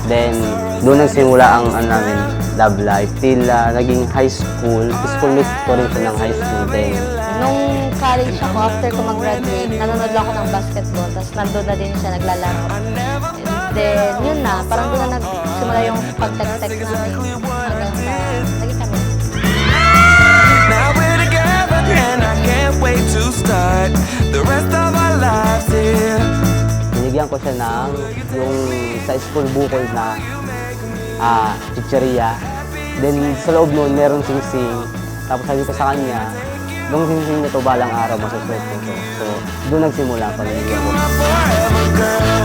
Then, doon nagsimula ang namin, love life. Till naging high school. Schoolmate ko rin siya ng high school. Then, Nung college ako, after ko mag-graduate, nanonood lang ako ng basketball. Tapos nandun na din siya naglalaro. And then, yun na. Parang doon na nagsimula yung pag-text-text namin. Hanggang sa, naging kami. Now we're together and I can't wait to start the rest of our lives here. binigyan ko siya ng yung sa school bukol na chicheria. Then, sa loob nun, meron sing-sing. Tapos sabi ko sa kanya, nung sing-sing na to, balang araw masusuot ko to. So, doon nagsimula ang pamilya ko. Forever girl,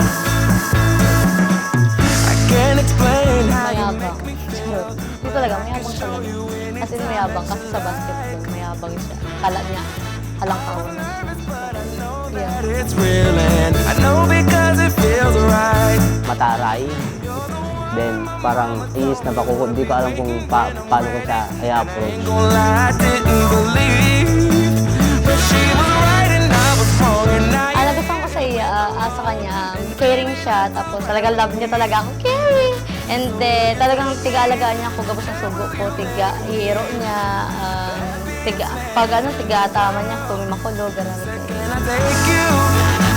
I can't explain how you Mayabang. Charot. Hindi talaga, mayabang talaga. As in mayabang kasi sa basketball, mayabang siya. Kala niya, halang kawan na siya. Yeah. it's real and I know because it feels right. Mataray. Then, parang iis na bako. Hindi ko alam kung paano ko siya i-approach. Gonna lie, I didn't believe, but she was right and I was wrong and I Nagustuhan ko sa kanya, caring siya, tapos talagang love niya talaga ako, caring. And then, talagang tiga-alagaan niya ako, gabos ng sugo ko, tiga-hero niya, tiga-tama niya ako, may makulog, gano'n. Can I take you?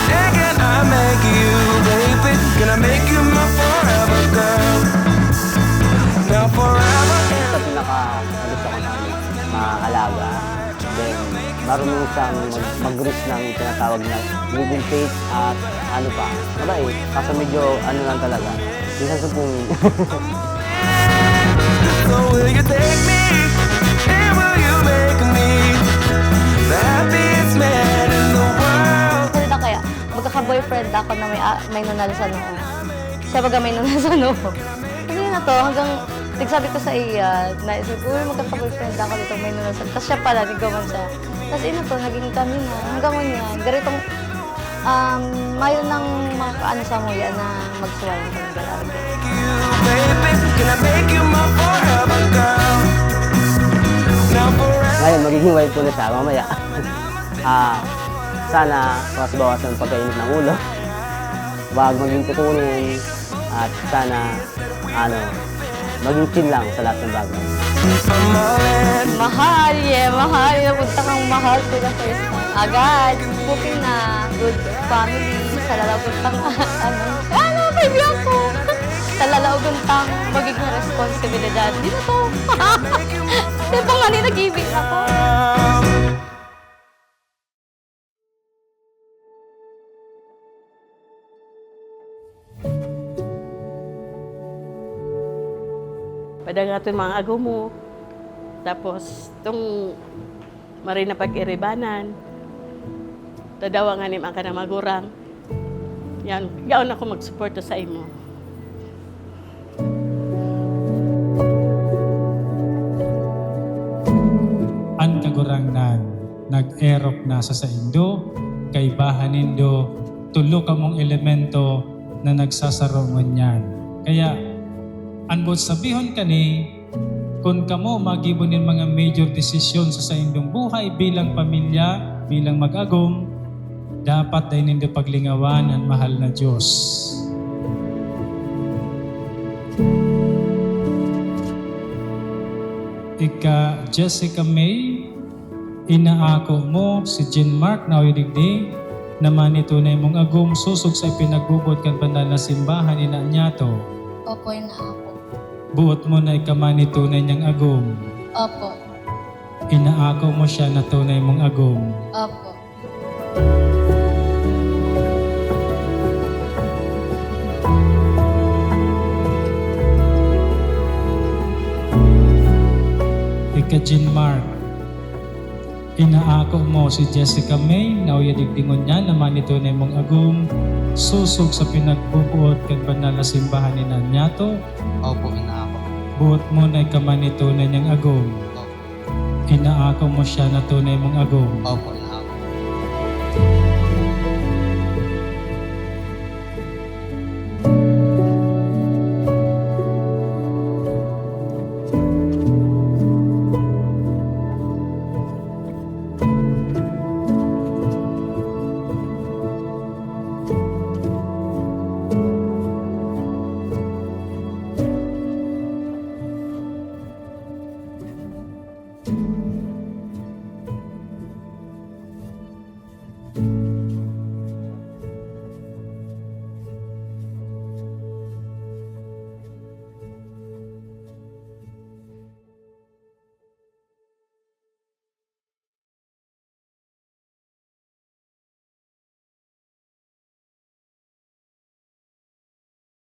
Yeah, can I make you, baby? Can I make you my forever girl? Now forever. Sa pinaka-gusto ko na maalaga. Then, marunong siyang mag-reach ng tinatawag na living faith at ano pa. Mabait. Kaso medyo ano lang talaga. Minsan supungin. So will you take me? And will you make me the happiest man in the world? Salita kaya, magkaka-boyfriend ako na may nunal sa noo. Siya baga may nunal sa noo. Kasi yun na to, hanggang nagsabi ko sa iya, naisip ko, uy, magkaka-boyfriend ako dito, may nunal sa noo. Tapos siya pala, nagawan siya. Tapos yun na to, naging kami na. Hanggang ngayon, garitong, mayroon ng mga kaano sa muya na magsuwalan kami galari. You, baby, can I make you my forever girl? Now forever. Ngayon, magiging wife ko na siya mamaya. Sana bawas-bawasan ang pagkainit ng ulo. Huwag maging tukunin. At sana, maging chill lang sa lahat ng bagay. I'm all in. Mahal, yeah, mahal. Napunta kang mahal to the first time. Agad, booking na, good family, sa lalaguntang, baby ako. Sa lalaguntang magiging responsibilidad. Di na to. Di ba nga nag-ibig ako? Padagaton mga agaw mo. Tapos, itong marina pag-iribanan. Tadawa nga ni mga ka na magurang. Yan, gaon ako mag-suporta sa imo. Ang kagurangnan, nag-erok na sa Indo, kay bahanindo, tulo ka mong elemento na nagsasarungon yan. Kaya, anbot sabihon ka ni, kung kamo magibunin mga major desisyon sa indong buhay bilang pamilya, bilang mag-agom, dapat dahil nindo paglingawan ang mahal na Diyos. Ika Jessica May, inaako mo si Jean Mark na uyidigdi, naman ito na mong agom susog sa pinagbubot kan banal na simbahan ina niya to. Opo, yun na ako. Buot mo na ikaman ito na niyang agom. Opo, Inaako mo siya na tunay mong agom. opo. Ika Jean Mark, inaako mo si Jessica May na uyadigdingon niya naman ito na mong agom susog sa pinagbubuot kan banal na simbahan ni Nanyato. Opo, inaako. Buot mo na ikaman ito na niyang agom. Opo, Inaako mo siya na tunay mong agom. opo, inaako.